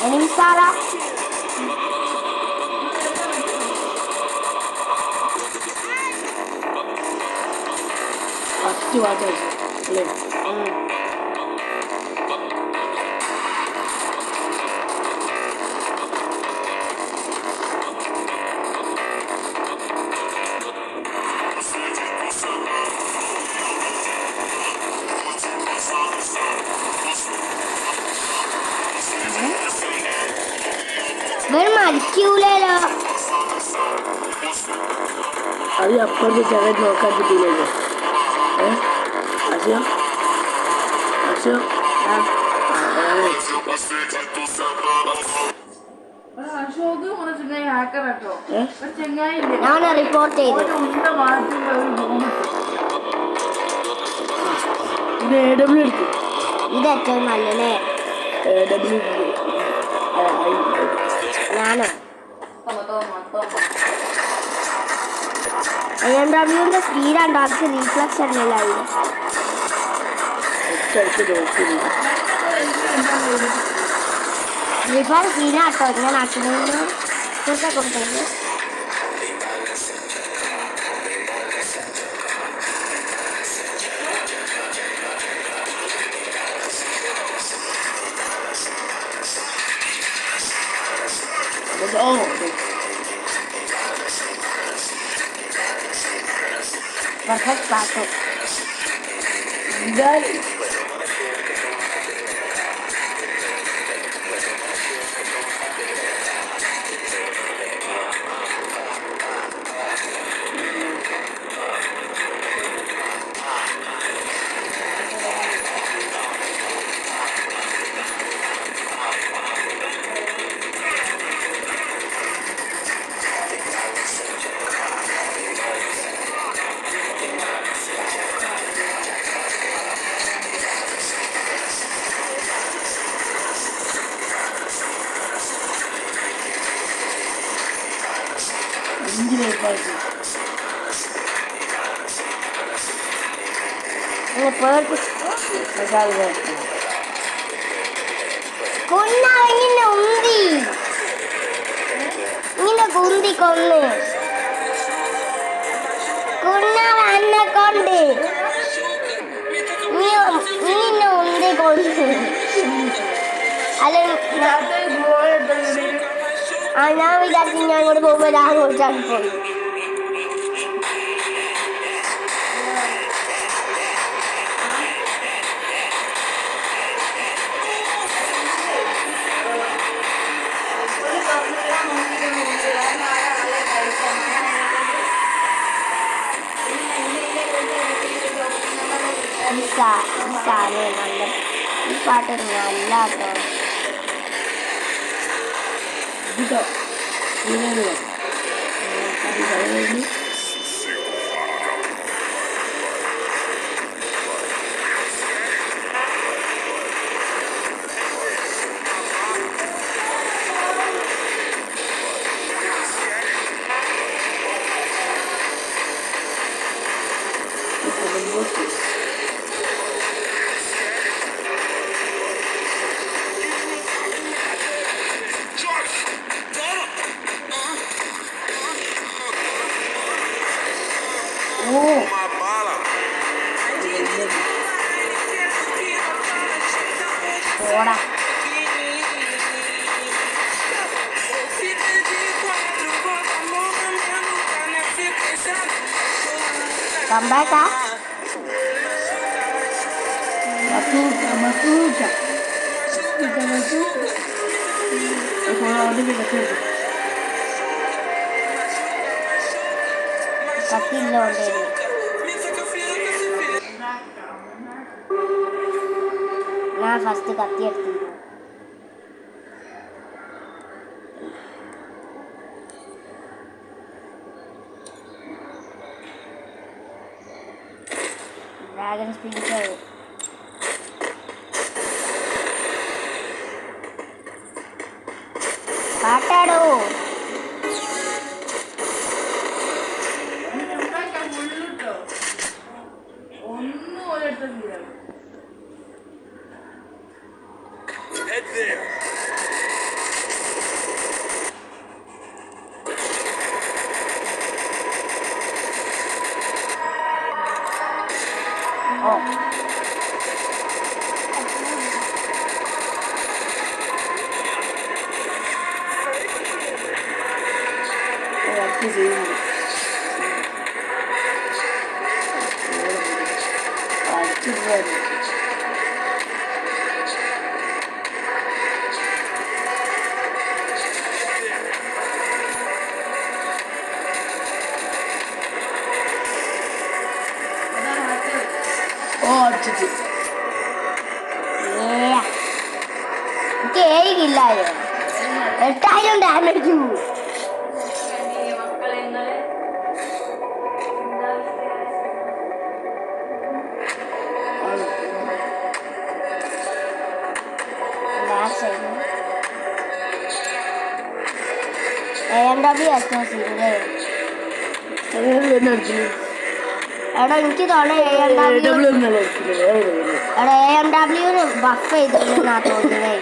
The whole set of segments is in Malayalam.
Elimsala. Pasti wajar sih. മരിക്കൂലോ അത് അപ്പുറത്തെ ചെറിയ നോക്കാൻ കിട്ടിയില്ലല്ലോ അശോ അശോ ഞാൻ റിപ്പോർട്ട് ചെയ്തു ഇത് എടുത്തു ഇത് ഏറ്റവും നല്ലല്ലേ ഞാനോ AMWന്റെ സ്പീഡാണ് അവർക്ക് റീഫ്ലക്ഷൻ അല്ലല്ലോ ഒരുപാട് സീനാട്ടോ ഞാൻ ആക്കുന്നത് കൊടുത്തേക്ക് perfect pato. Dale. കൊന്നവങ്ങിന്റെ ഉന്തി ഇങ്ങനെ കുന്തി കൊന്ന് കൊന്നവ അന്നെ കൊണ്ട് നീന്നെ ഉന്തി കൊന്ന് അല്ല ഞാൻ വിചാരിച്ചു ഞാൻ അങ്ങോട്ട് പോകുമ്പോ അങ്ങോട്ടാണ് പോയി ഈ പാട്ട് നല്ലാട്ടോ Ahora. Come back, ah? Masuka. Kapilo din. Na first katti eduthu. Dragon speaker. Patado. കേറിയില്ലായോ 8000 ഡാമേജ്. AMW എടാ എനിക്ക് AMW ബഫ് ചെയ്തിട്ടുണ്ടെന്നാ തോന്നുന്നേ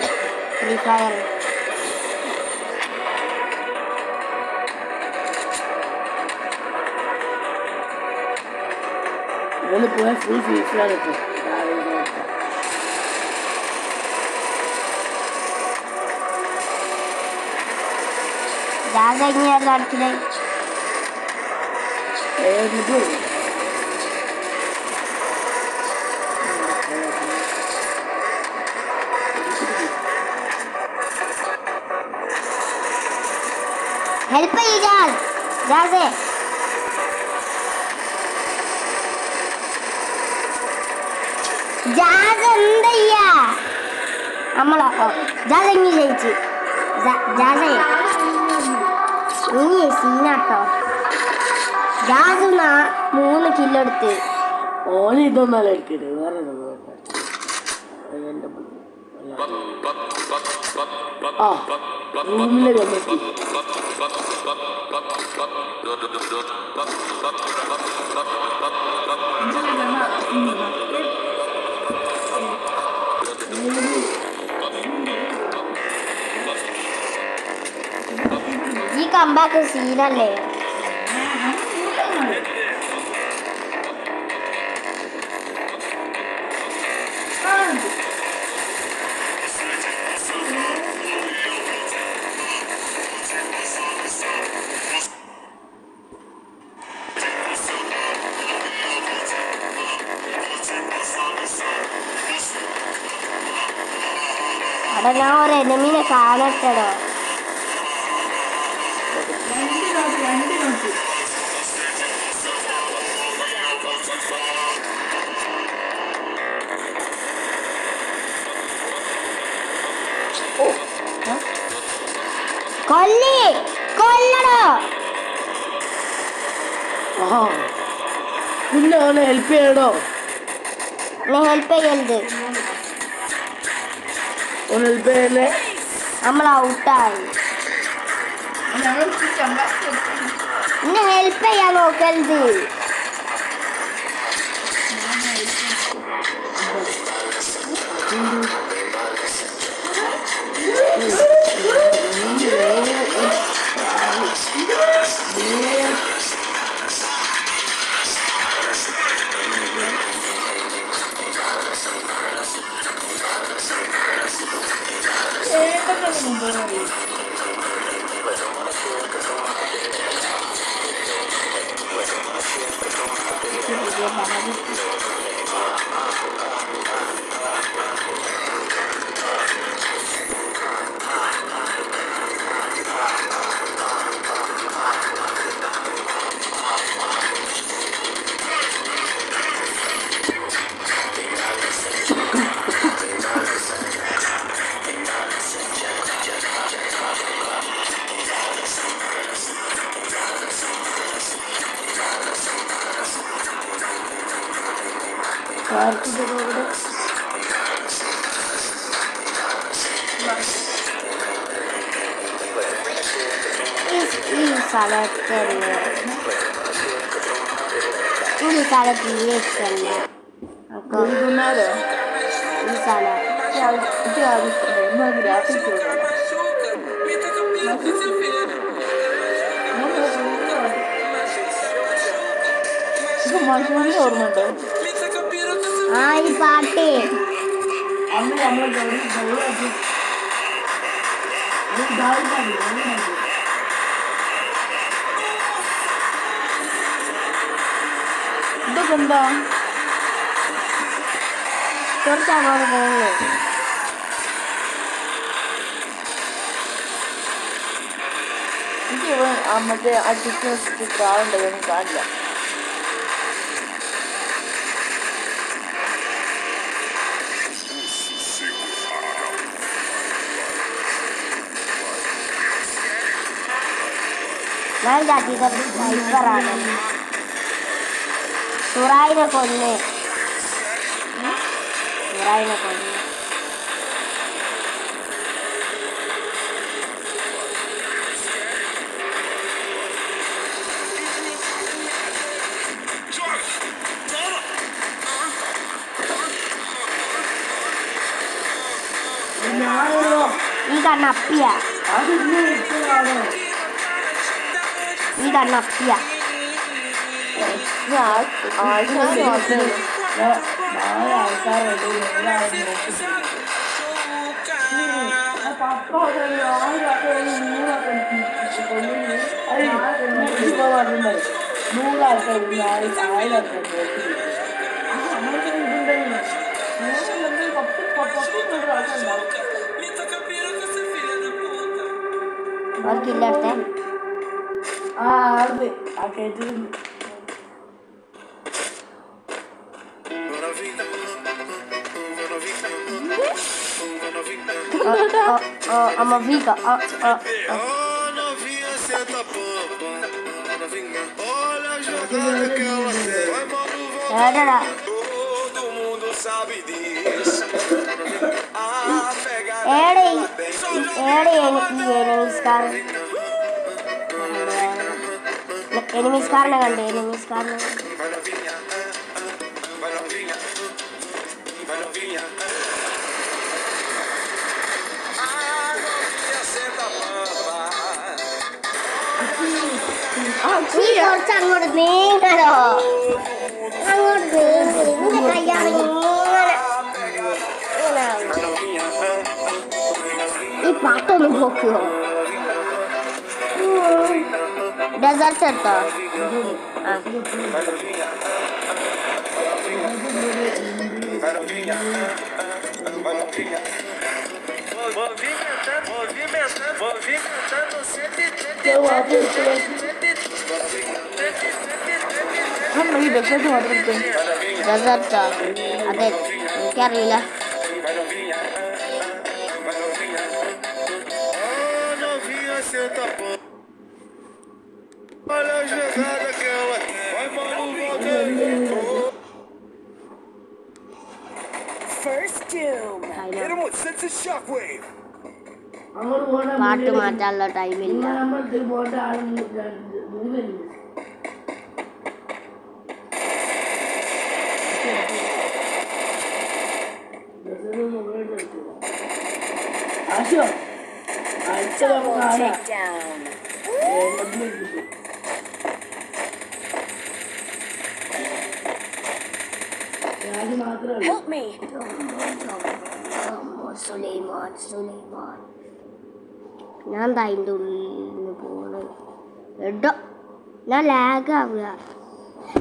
Free Fire. Full Free Fire കളിക്കണേ. ഹെൽപ്പ് ചെയ്യാൻ ജാസേ ജാസ് എന്തയ്യാ നമ്മളോ ജാസ് എങ്ങനെ ജയിച്ചു ജാസേ നീ സീനാട്ടോ. ജാസ് 3 കില്ലെടുത്ത് ഓന് ഇതൊന്നല്ല എടുക്കരുത് വേറെ റൂമിലെ കമ്മിറ്റി ഈ കമ്പാക്ക് സീനല്ലേ. അവിടെ ഞാൻ ഒരു എനിമിനെ കാണട്ടടോ. കൊല്ലടോ. പിന്നെ അവനെ ഹെൽപ്പ് ചെയ്യണോ? ഹെൽപ്പ് ചെയ്യരുത്. ഹെൽപ്പ് ചെയ്യല്ലേ? നമ്മൾ ഔട്ടായി. എന്നെ ഹെൽപ്പ് ചെയ്യാൻ നോക്കരുത്. Ini salah dia kena. Aku. Ini salah. Itu harus memang gratis tu. Itu macam mana orang tu? Ini party. Ambil jauh aja. Ini dah. എന്താ കുറച്ചങ്ങോട്ട് പോകുന്നു. എനിക്ക് മറ്റേ അടിക്കുന്ന സ്റ്റിക്കർ ആളുണ്ടെന്ന് കാണില്ല. ഞാൻ ജാതിയുടെ സൈബറാണ്. സുറായിനെ കൊന്ന്. ഈ കണ്ണപ്പിയ ആൾക്കാർ അവർക്കില്ലത്തെ I'm a Vika. Novinha, senta a pampa. Novinha, olha a jogada que ela tem. Vai, mano, volta. Todo mundo sabe disso. A pegada que ela tem. Enemies car na gande, enemies car na. Vai, novinha, vai, novinha, vai, novinha. കുറച്ചങ്ങോട്ട് നീങ്ങണോ? അങ്ങോട്ട് നീങ്ങ കയ്യാതെ ഇങ്ങനെ. ഈ പാട്ടൊന്ന് പോക്കുവോ? ഡെസേർട്ട് എടുത്തോ? ഡെസേർട്ടോ? അതെ, എനിക്കറിയില്ല. Olha a jogada que ela tem. Vai, mano, volta. First doom. Hit him with sense shockwave. പാട്ട് മാറ്റാനുള്ള ടൈമില്ല. Help me. സുലൈമാൻ ഞാൻ അതിൻ്റെ ഉള്ളിൽ പോണ്. എടോ ഞാൻ ലാഗാവുക.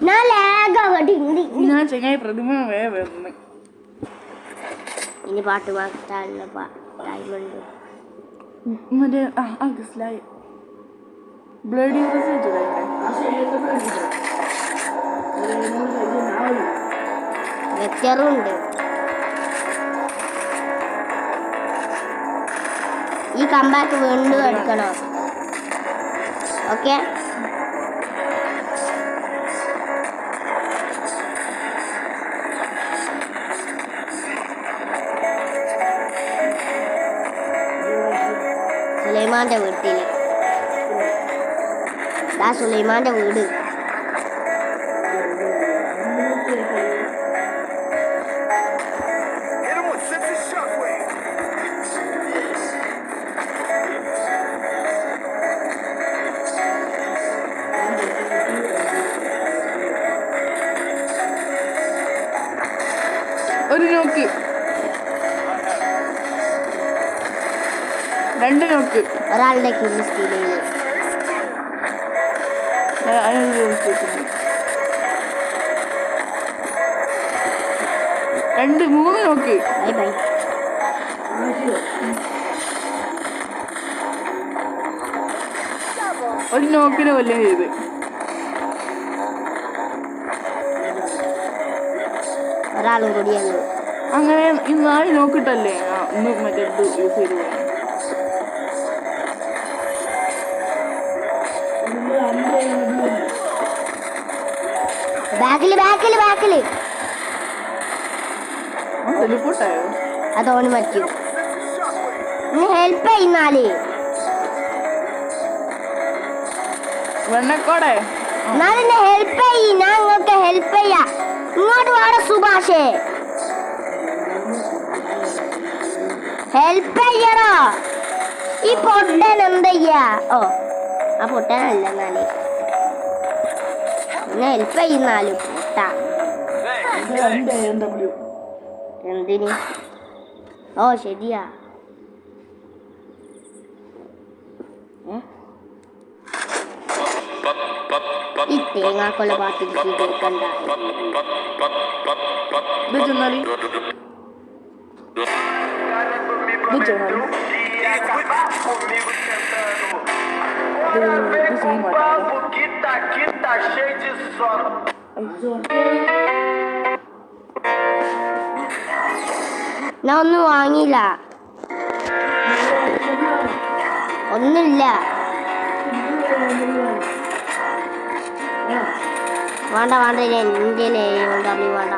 ഞാൻ ചെങ്ങായി പ്രതിമ വരുന്നു. ഇനി പാട്ട് മാറ്റാനുള്ള ടൈമുണ്ട്. മറ്റേ ഗസ്ലായി ബ്ലഡി വെക്ടറുണ്ട്. ഈ കമ്പാക്ക് വീണ്ടും എടുക്കണം. ഓക്കെ, സുലൈമാന്റെ വീട്ടില് സുലൈമാന്റെ വീട്. ഒരു നോക്ക്, 2 നോക്ക്. ഒരാളുടെ കിഡ്നി സ്റ്റീൽ ചെയ്തു. 2 3 നോക്ക്. Bye bye. ഒരു നോക്കിനെ കൊല്ലം ചെയ്ത്. ഒരാളും കൂടിയാണ്. അങ്ങനെ ഈ 4 നോക്കിട്ടല്ലേ ഒന്ന് മറ്റേ യൂസ് ചെയ്ത് പോയി. ബാക്കില് ടെലിപ്പോർട്ടായോ? അതോന് പറ്റും. ഹെൽപ്പ് ചെയ്യുന്നാല് വെണ്ണക്കോടെ എന്നാലും ഹെൽപ്പ് ചെയ്യ. ഞാൻ നിങ്ങൾക്ക് ഹെൽപ്പ് ചെയ്യാ. ഇങ്ങോട്ട് വേണം സുഭാഷേ, ഹെൽപ്പ് ചെയ്യണോ? ഈ പൊട്ടൻ എന്താ ചെയ്യാ? ഓ ആ പൊട്ടനല്ല എന്നാല് എന്നെ ഹെൽപ്പ് ചെയ്യുന്നാലും പൊട്ട. എന്തിന്? ഓ ശരിയാ. ഈ തേങ്ങാക്കൊല പാട്ട് കേൾക്കണ്ട. ഞാൻ ഒന്നും വാങ്ങിയില്ല, ഒന്നുമില്ല. വേണ്ട എൻ്റെ വേണ്ട.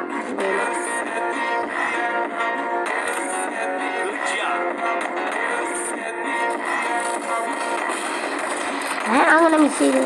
അങ്ങനെ മിസ് ചെയ്തു.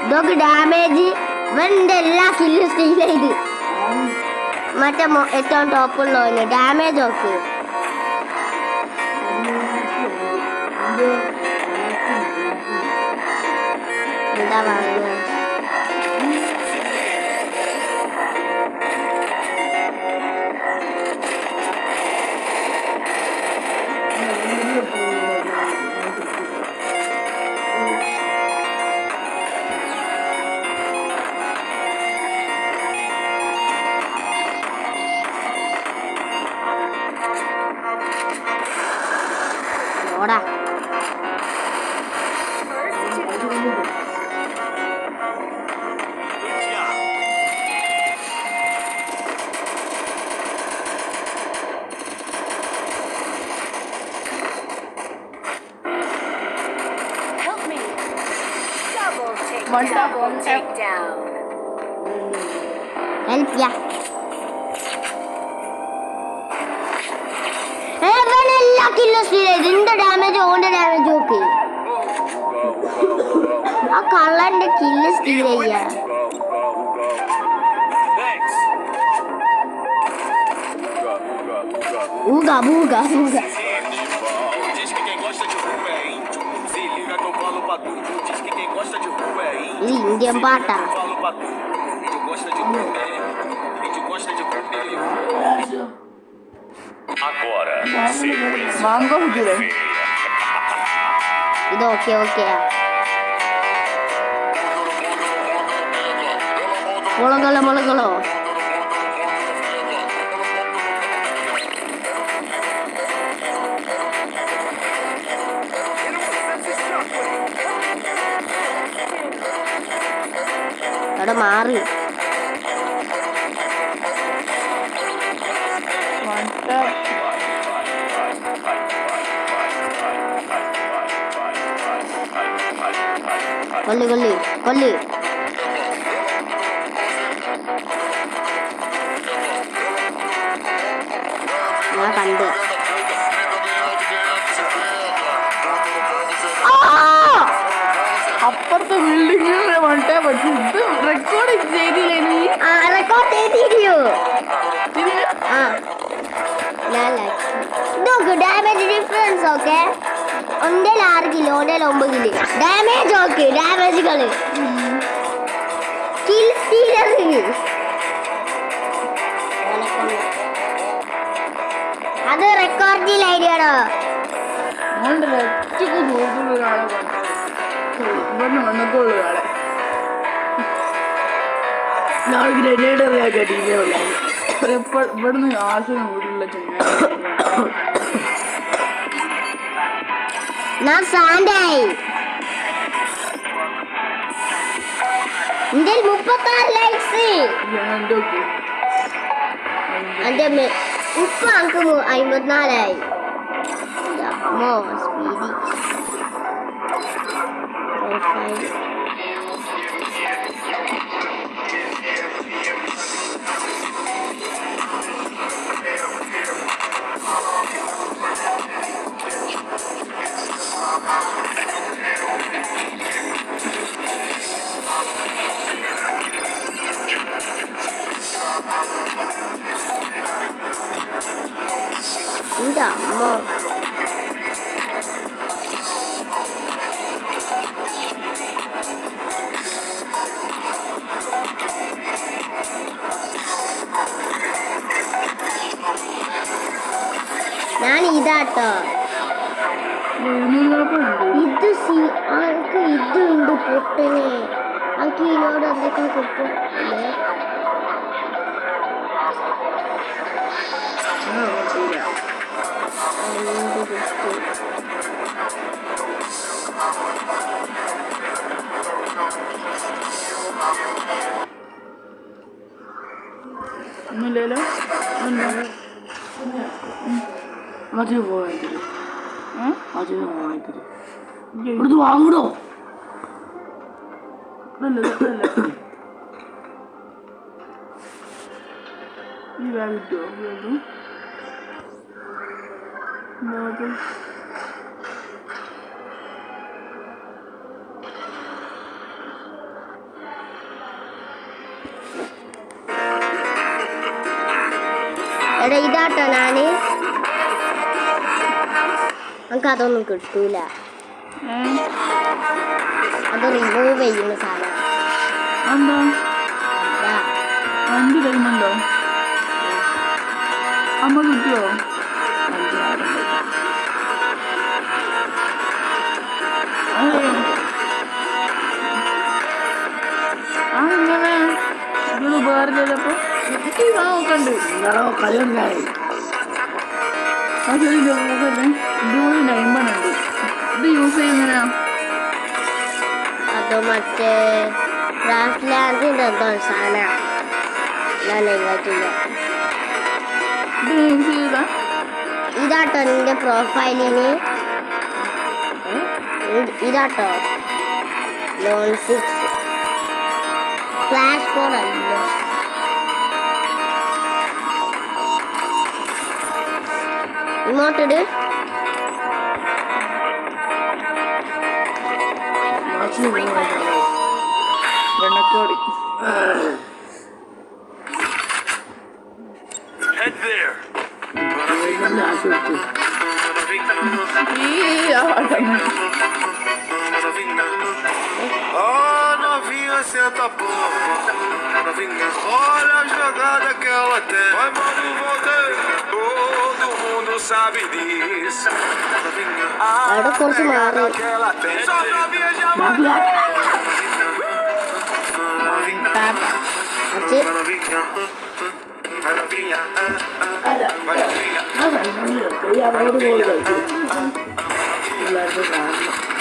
ഇതൊക്കെ ഡാമേജ് ഇവന്റെ എല്ലാ കില്ലും സ്റ്റീൽ ചെയ്ത് മറ്റേ ഏറ്റവും ടോപ്പുള്ളവന് ഡാമേജ് നോക്ക്. എന്താ പറയുന്നത്? ഓടാ ഹെൽപ്പ് ചെയ്യാ. എല്ലാ കില്ലും സ്റ്റീൽ ചെയ്ത്. ഇതിന്റെ ഡാമേജ് ഓന്റെ ഡാമേജ് നോക്ക്. ആ കള്ളന്റെ കില്ല് സ്റ്റീൽ ചെയ്യാ. Uga. Ini Indian bata. Agora, mango gire. Itu oke ya. Bola. Ada mari. Mantap. Kali. Ya kande. അപ്പുറത്തെ ബിൽഡിംഗിൽ മണ്ടേ പറ്റും. ഇത് റെക്കോർഡ് ചെയ്തില്ലേ നീ? റെക്കോർഡ് ചെയ്തിരിയോ? ഓക്കെ ഒന്നേ 6 കിലോ ഒന്നേ 9 കിലോ ഡാമേജ് ഓക്കെ ഡാമേജുകള് കിൽ സ്റ്റീലർ അത് റെക്കോർഡിൽ ഐഡിയാടോ ഒരാളെ ഇവിടുന്ന് വന്നപ്പോൾ ഒരാളെ ഇവിടുന്ന് ആശയം വീട്ടിലുള്ള ഞാൻ സാൻഡായി എന്റെ 36 ലൈക്സ് എന്റെ ഇപ്പൊ അങ്ക് 54ആയി സ്പീഡി പ്രൊഫൈൽ എന്താ അമ്മ ഞാൻ ഇതാട്ടോ ഇത് ആൾക്ക് ഇതുണ്ട് പൊട്ടനെ ആൾക്ക് ഇതിനോട് എന്തൊക്കെ കിട്ടും ഒന്നുമില്ലല്ലോ മറ്റേ പോയിട്ട് മറ്റേ പോയിട്ട് ഇവിടുന്ന് വാങ്ങണോ ഈ ബാഗ് കിട്ടുമോ എടാ ഇതാട്ടോ ഞാന് നമുക്ക് അതൊന്നും കിട്ടൂല അത് റിമൂവ് ചെയ്യുന്ന സാധനം എന്താ ഇതാ. 5 ടൈമുണ്ടോ അമ്മ കിട്ടുമോ ഇങ്ങനെ ഇതിന് ഉപകാരം ചെയ്തപ്പോ നോക്കണ്ട് കളിയുണ്ടായി അത് നോക്കല്ലേ ഇതുകൂടി നൈമ്പണുണ്ട് ഇത് യൂസ് ചെയ്യുന്നതിനാ അത് മറ്റേ ഗ്രാസ്ലാൻഡിന്റെ എന്തോ സാധനം ഞാൻ ഇങ്ങോട്ടില്ല ഇത് യൂസ് ചെയ്താ ഇതാട്ടോ നിന്റെ പ്രൊഫൈലിന് ഇതാട്ടോ ലോൺ 6 ഫ്ലാഷ് ഫോൺ അല്ലോ ഇങ്ങോട്ടിട് വെണ്ണക്കോടി Head there. ഈ ആട്ടങ്ങൾ Oh, novinha, senta a porra. Novinha, olha a jogada que ela tem. Vai, mano, voltei. Todo mundo sabe disso. Novinha, അവിടെ a കുറച്ച് pegada മാറി que ela tem. Só novinha já vai. Novinha, കുറച്ച് novinha, novinha, novinha.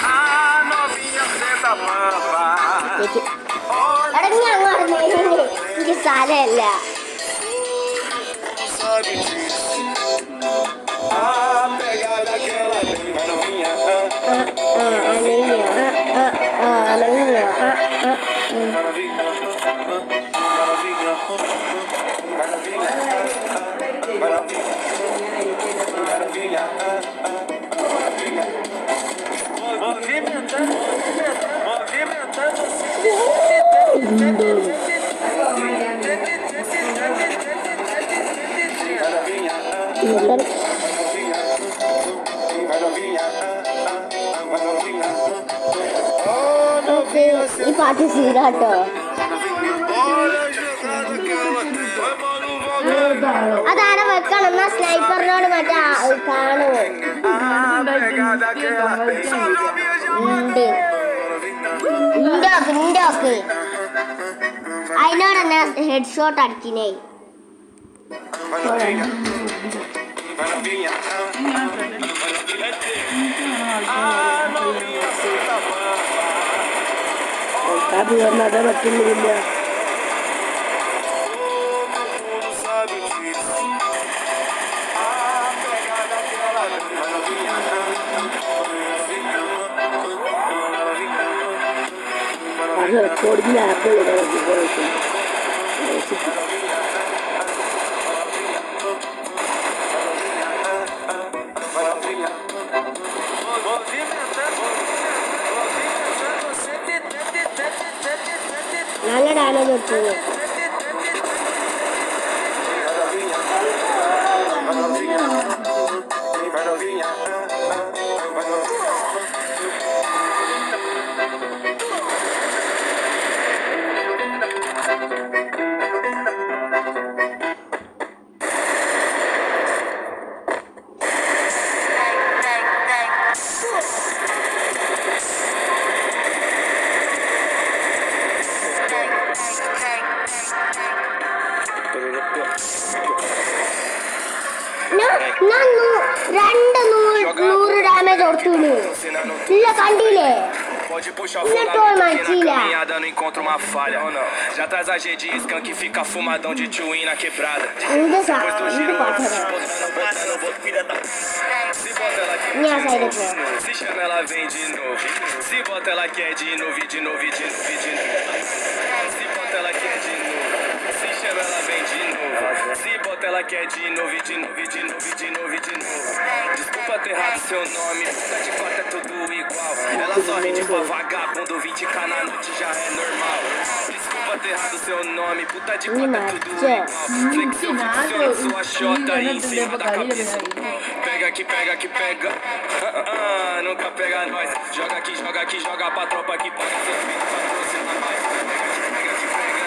Ah, novinha, senta a pampa. കേറ്റി അടങ്ങി അങ്ങ് എനിക്ക് സ്ഥലമല്ല Sabe disso. A pegada que ela tem. Vai, novinha. Guys ഈ പാട്ട് സീനാട്ടോ. Olha a jogada que ela tem. Vai, mano, valeu. ഏതാണോ അതാണ് വെക്കണം. എന്നാ സ്നൈപ്പറിനോട് മറ്റേ കാണുമോ? A pegada que ela tem. Salve a minha ഉണ്ട്. jamaica. ഇണ്ടോക്ക് അതിനോട് തന്നെ ഹെഡ് ഷോട്ട് അടിക്കുന്നേ. Vai novinha. Vai novinha. Ah, novinha, senta pampa. കാപ്പി വന്നാതെ പറ്റുന്നില്ല. Todo mundo sabe disso. A pegada que ela tem. Vai novinha. അത് റെക്കോർഡിംഗ് ആപ്പ് നല്ല ഡാമേജ് കൊടുത്തത്. ഞാൻ 200 ഡാമേജ് കൊടുത്തു. ഇല്ല കണ്ടില്ലേ? Pode puxar o Não é fundamento tua, que na Martilha. caminhada não encontra uma falha. Ou não? Já traz a G de skunk e fica fumadão de twin na quebrada. എന്ത് Depois do giro, പാട്ടാ? se bota ela quer Minha de saída novo, de novo. Se chama ela vem de novo. Se bota ela quer de novo, de novo, de novo, de novo. Se bota ela quer de novo. Se chama ela vem de novo. Se bota ela quer de novo, de novo, de novo, de novo, de novo. Desculpa ter errado seu nome, puta de quatro é tudo igual. Ela só rende pra vagabundo, 20k na noite já é normal. Desculpa ter errado seu nome, puta de quatro é tudo igual. Flexão, funciona sua xota aí em cima da cabeça. Pega que pega que pega. Nunca pega nós. Joga que joga pra tropa que paga seus filhos, patrocina mais. Pega que pega.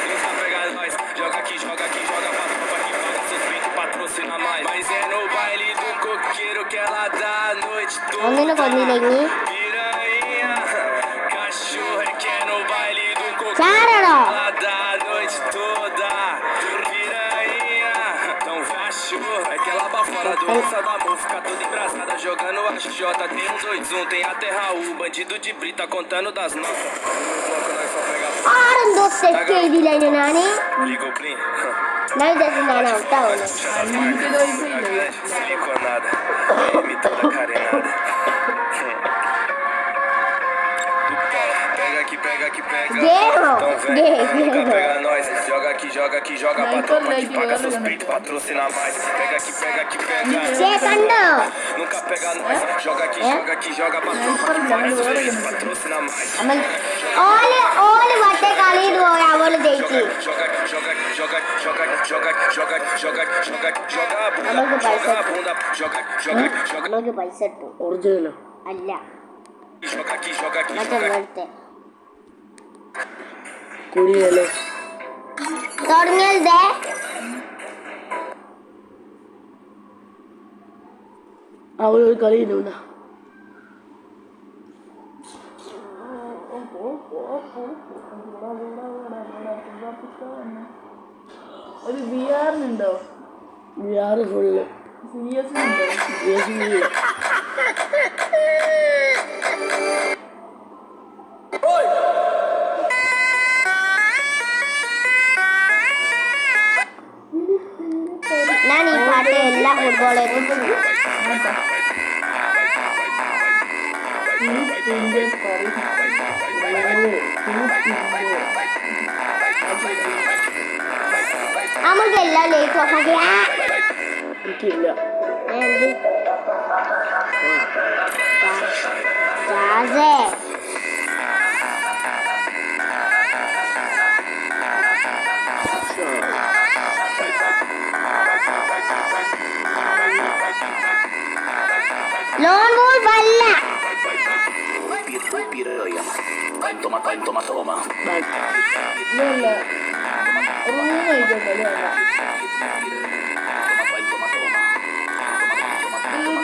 Nunca pega nós. Joga que joga pra tropa que paga seus filhos, patrocina mais. Mas é no baile do coqueiro que ela dá a noite അങ്ങനെ toda. കൊന്നില്ലെങ്കിൽ Piranha, cachorro é que é no baile do coqueiro ചാടണോ? ela dá a noite toda. Piranha, então cachorro é que ela bafora do onça da mão, fica toda embrasada jogando a J. Tem uns 8-1, tem até Raul, bandido de brita contando das notas. ആരെന്തോ തെറ്റ് ചെയ്തില്ല ഞാന്. Liga o plim. ഞാൻ വിചാരിച്ചു ഞാൻ ഔട്ടാവുന്നു. Ficou nada. Imitando a carenada. Pega que pega. Guerra. Então vem, Guerra. nunca pega nós. Joga que joga pra tropa que paga seus peitos, patrocina mais. Pega que pega. ചേ കണ്ടോ? Nunca pega nós. Joga que joga pra tropa que paga seus peitos, patrocina mais. ഓല് മറ്റേ കളിയിൽ പോയി അവള് ജയിച്ചു. നമ്മൾക്ക് പൈസ ഇട്ടു. ഒറിജിനലോ അല്ല മറ്റേ കുഴിയല്ലോ തുടങ്ങിയതേ. അവളൊരു കളിയില്ല. ഒരു VR-നുണ്ടോ? VR full CS-നുണ്ടോ? ഞാൻ ഈ പാട്ട് എല്ലാ ഫുട്ബോളേക്കും നമുക്ക് എല്ലാം ലേറ്റ് ഓഫ് ആക്കി. എനിക്കില്ല. ജാസേ ലോൺ വോൾഫ് അല്ല. കളി വേണ്ട.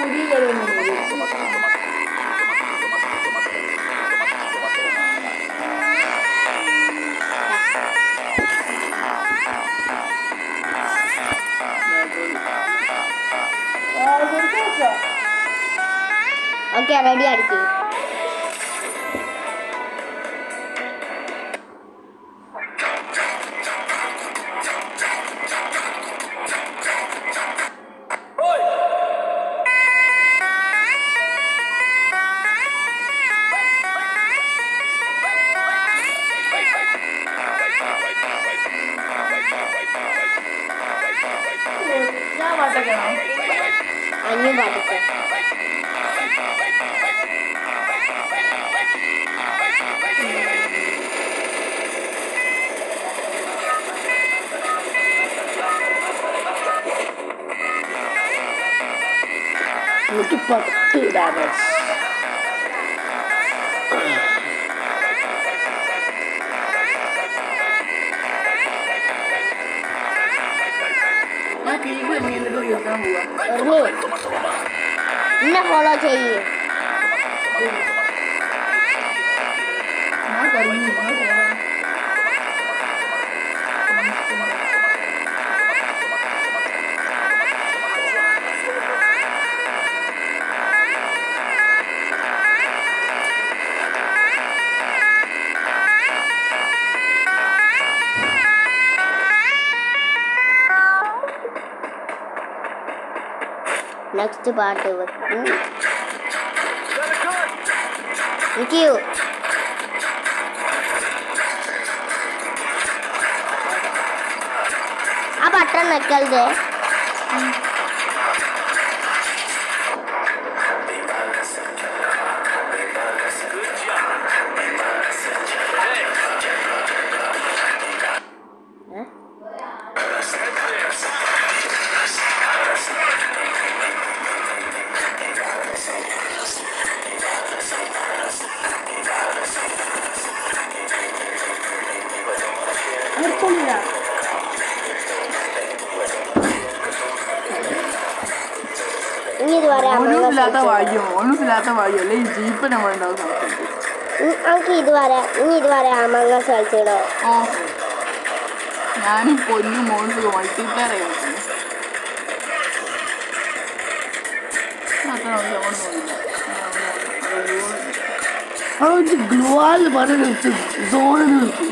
പുതിയ കളിയൊന്നും ഓക്കെ റെഡി ആയിരിക്കും. ഞാൻ പാട്ടൊക്കെയാണോ? അഞ്ഞു പാട്ടിട്ട് എനിക്ക് 10 ഡാമേജ്. ഞാൻ കീബ് എന്നിട്ട് കേൾക്കാൻ പോവാ. എന്നെ ഫോളോ ചെയ്യേ. ഞാൻ പറഞ്ഞു നെക്സ്റ്റ് പാട്ട് വെക്കും. Thank you. ആ ബട്ടൺ വെക്കരുത്. ഇനി ഇതുവരെ ഓണസില്ലാത്ത വായിക്കും അല്ലെ ഈ ജീപ്പ് നമ്മളുണ്ടാവും. നമുക്ക് ഇതുവരെ അമംഗസ് കളിച്ചിടോ. ഓ ഞാനും പൊന്നു മോൺസ് മൾട്ടിപ്ലെയർ കളിക്കുന്നു. ഗ്ലോവാൽ പറഞ്ഞ് നിർത്തും. സോണ് നിർത്തും.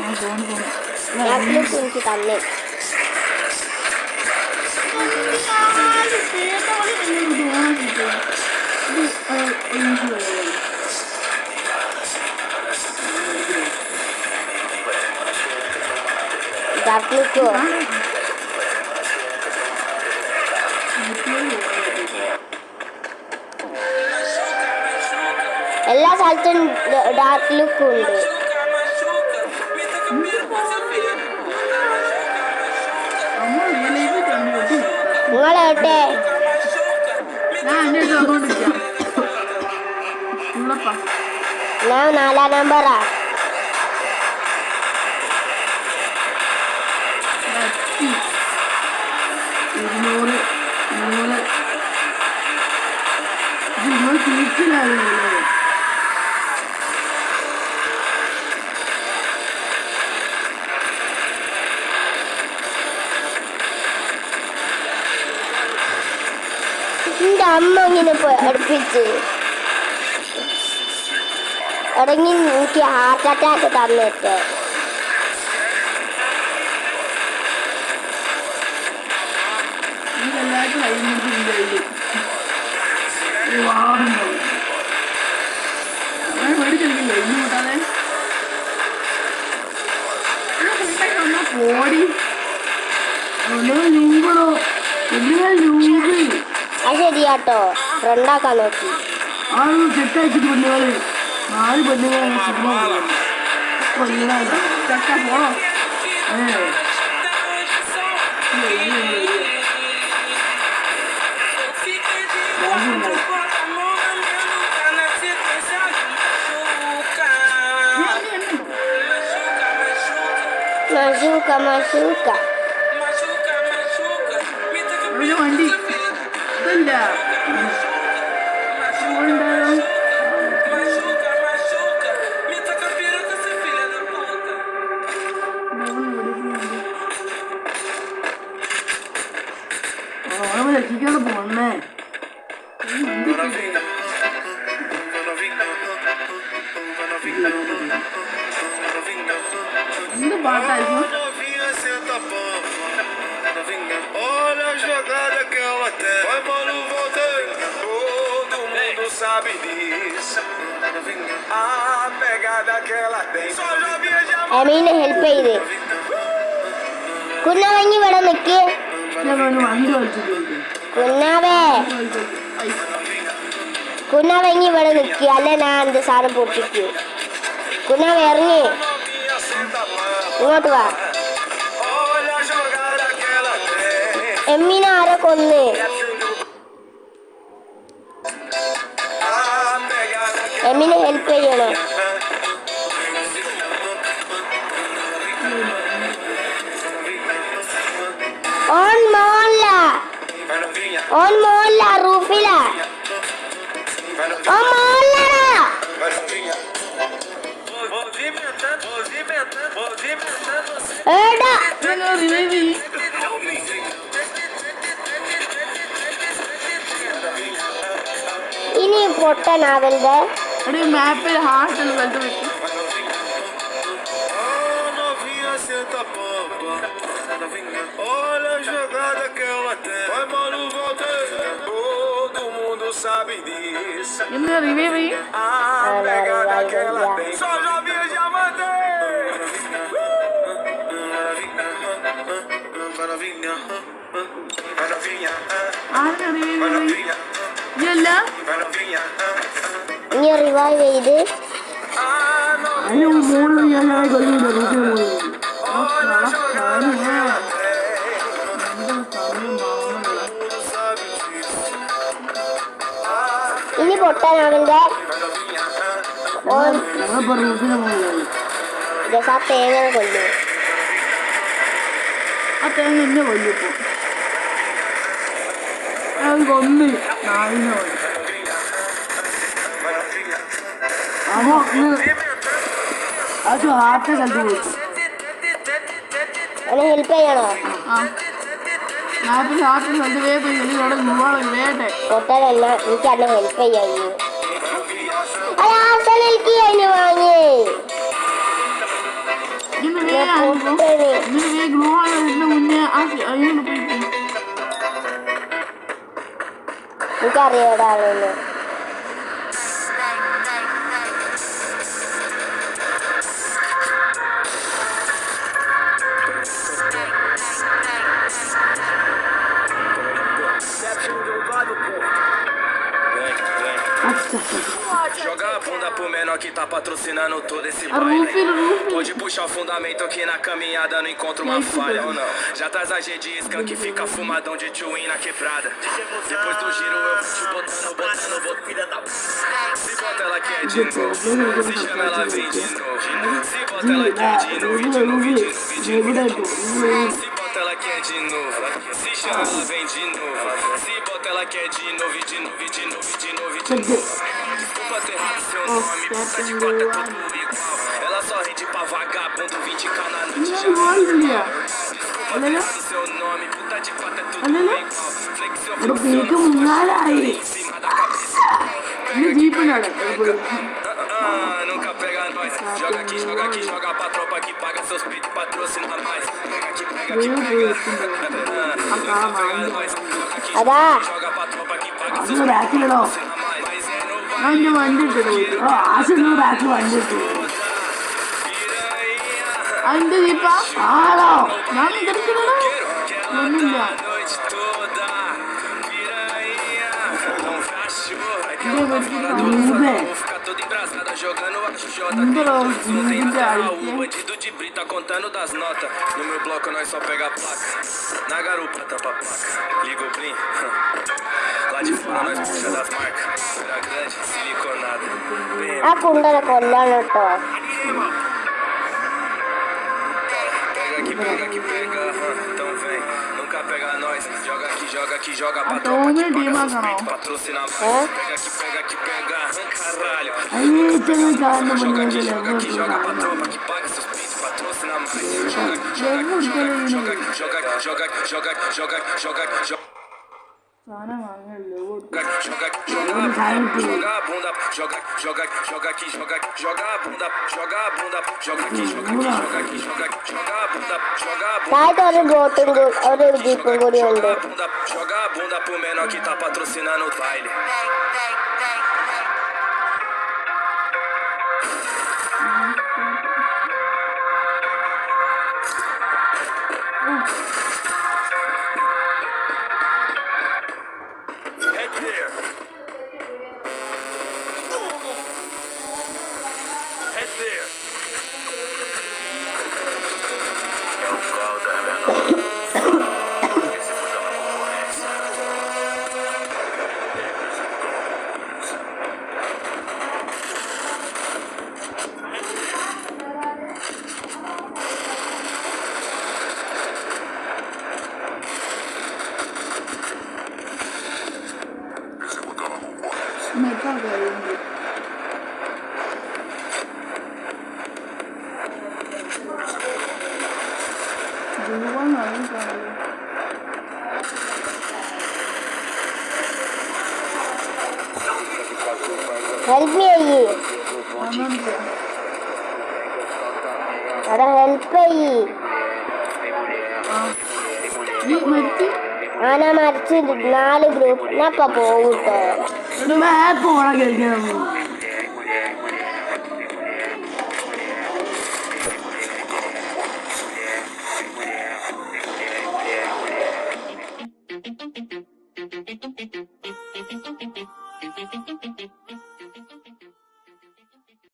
എനിക്ക് തന്നെ ഡാർക്ക്ലുക്കോ എല്ലാ സ്ഥലത്തും ഡാർക്ക് ലുക്കും ഉണ്ട്. നിങ്ങളെവിടെ? ഞാൻ 4 നമ്പറാ. എന്റെ അമ്മ ഇങ്ങനെ അടുപ്പിച്ച് ഇറങ്ങി എനിക്ക് ഹാർട്ട് അറ്റാക്ക് തന്നിട്ട്. അത് ശരിയാട്ടോ, ഫ്രണ്ടാക്കാൻ നോക്കി. സെറ്റാക്കിട്ട് പെണ്ണുകള് 4 പെണ്ണുങ്ങളാണ് സിനിമ പോണോ? Machuca. പിന്നെ വണ്ടി ഇതല്ല രക്ഷിക്കാതെ പോണേ എന്ത് പാട്ടായിരുന്നു Novinha, senta a pampa. Olha a jogada que ela tem. Vai, mano, voltei. Todo mundo sabe disso. A pegada que ela tem. Só joguinha de amor. എമീനെ ഹെൽപ്പ് ചെയ്ത് കുഞ്ഞാവങ്ങി ഇവിടെ നിക്ക്. ഞാൻ വണ്ടി വലിച്ചിട്ടുണ്ട് കുഞ്ഞാവങ്ങി ഇവിടെ നിക്ക്, അല്ലെ ഞാൻ എന്ത് സാധനം പൊട്ടിക്കൂ. കുഞ്ഞാവ ഇറങ്ങി Novinha, senta a pampa. ഇങ്ങോട്ട് വാ. Olha a jogada que ela tem. എമ്മീനെ ആരെ കൊന്ന്? A pegada que എമ്മീനെ ഹെൽപ്പ് ചെയ്യണോ? ഓൺ മോല്ല vai novinha, ഓൺ മോല്ല റൂഫില vai novinha, ഓൺ മോല്ലടാ. vai novinha. Movimentando, movimentando. ഏടാ റിവൈവ് ചെയ്യും ഇനി പൊട്ടനാവരുത്. ഒരു മാപ്പിൽ ഹാർട്ട് ഉള്ള സ്ഥലത്ത് വെക്കും Novinha, senta a pampa. Olha a jogada que ela tem. Vai, mano, voltei. Todo mundo sabe disso. ഇന്ന് റിവൈവ് ചെയ്യും A pegada que ela tem. Só joguinha de amante. Vai, novinha. Vai, novinha. ആരുടെ റിവൈവ് Vai, ചെയ്യും novinha. ഇതല്ല Vai, novinha. ഇനി റിവൈവ് ചെയ്ത് അതിന് മുകളിൽ ഞാൻ കൊല്ലുണ്ട് റൂട്ടിന് മുകളിൽ Olha a jogada que ela tem. Todo sabe disso. ഇനി പൊട്ടനാവരുത്. Vai, novinha. ഓൻ ഞങ്ങളിപ്പോ റൂട്ടിന് മുകളിലാണ് ജസാ തേങ്ങ കൊല്ലു. ആ തേങ്ങ എന്നെ കൊല്ലിപ്പോ അത് കൊന്ന് നാളിനെ കൊല്ലും Vai, novinha. അപ്പൊ അത് ഹാർട്ട് സ്ഥലത്ത് പോയി അവനെ ഹെൽപ്പ് ചെയ്യണോ? ആ മാപ്പിൽ ഹാർട്ട് സ്ഥലത്ത് വേഗം ചെല്ലി അവിടെ മുവാളെ വേട്ടെ പൊട്ടനല്ല, എനിക്ക് അന്നെ ഹെൽപ്പ് ചെയ്യായി. അയാൾക്ക് അതിന് വാങ്ങി ഇന്ന് വേഗം പൊട്ടന്. ഇന്ന് വേഗം ഗ്ലൂവാളെ ഇതിന് മുന്നേ അതിനോട് പോയി എനിക്കറിയാം ആളെന്ന്. Joga a bunda pro menor que tá patrocinando todo esse ആ baile. റൂഫിൽ റൂഫിൽ Pode puxar o fundamento que na caminhada não encontra uma falha ou não. Já traz a G de skunk que fica fumadão de chewin na quebrada. Depois do giro eu vou te botando, filha da p. Se bota ela quer de novo, se chama ela vem de novo. Se bota ela quer de novo, de novo, de novo. Se bota ela quer de novo, se chama ela vem de novo. Se bota ela quer de novo, de novo, de novo, de novo, de novo. Desculpa ter errado seu nome, puta de quatro é tudo igual. Ela só rende pra vagabundo, 20k na noite já. ഇല്ല Desculpa ter errado seu nome, puta de quatro é tudo Olha, igual. Flexão, ഒരു പേക്ക് മുങ്ങാലായി em cima da cabeça. ഇന്ന് ജീപ്പിനാണ് Nunca pega nós. Joga aqui, joga pra tropa que paga seus peitos e patrocina mais. Pega aqui, pega nós. അതാ Joga pra tropa que paga seus അതിന് ബാക്കിലിടോ mais. Mas é no ഞാൻ എൻ്റെ വണ്ടി ഇട്ടിട്ട് പോയി ആശുപത്രി ബാക്കിൽ വണ്ടി ഇട്ടു അതിന്റെ ജീപ്പാ ആണോ ഞാൻ ഇതെടുക്കണോ ഒന്നുമില്ല noite toda. Piranha, não fechou. ഊബേ Vou ficar todo embrasada jogando a Jota. എന്തോ Tem ഇതിന്റെ até അഴിച്ച് o bandido de brita contando das notas. No meu bloco nós só pega a placa. Na garupa tampa a placa. Liga o blim. Lá de fora nós puxa das marcas. Era grande, siliconada. ആ കുണ്ടനെ കൊല്ലാണ് കേട്ടോ. Pega que pega. Então vem. Nunca nunca pega nós. Joga aqui, joga pra Então, tropa que meu Deus, paga seus mano. peitos, patrocina mais. Hã? Pega aqui, pega, caralho. Aí, tem um cara no Joga banheiro, aqui, ele joga é pra muito tropa que paga seus peitos, patrocina mais. Joga സാധനം വാങ്ങല്ലേ joga a bunda, joga aqui, joga a bunda, joga a bunda, joga aqui, joga a bunda, joga a bunda. താഴത്തെ ഒരു ബോട്ടും ഒരു ജീപ്പും കൂടി ഉണ്ട്. Joga a bunda pro menor que tá patrocinando o baile. Head there. Head there. É o pau da menor. മെക്കാ ഹെൽപ്പ് ചെയ്യ്. എടാ ഹെൽപ്പ് ചെയ്യ്. മരിച്ചു ആന മരിച്ച് 4 ഗ്രൂപ്പ് ഞാൻ ഇപ്പൊ പോകൂട്ടോ. മാപ്പ് ഓണാക്കി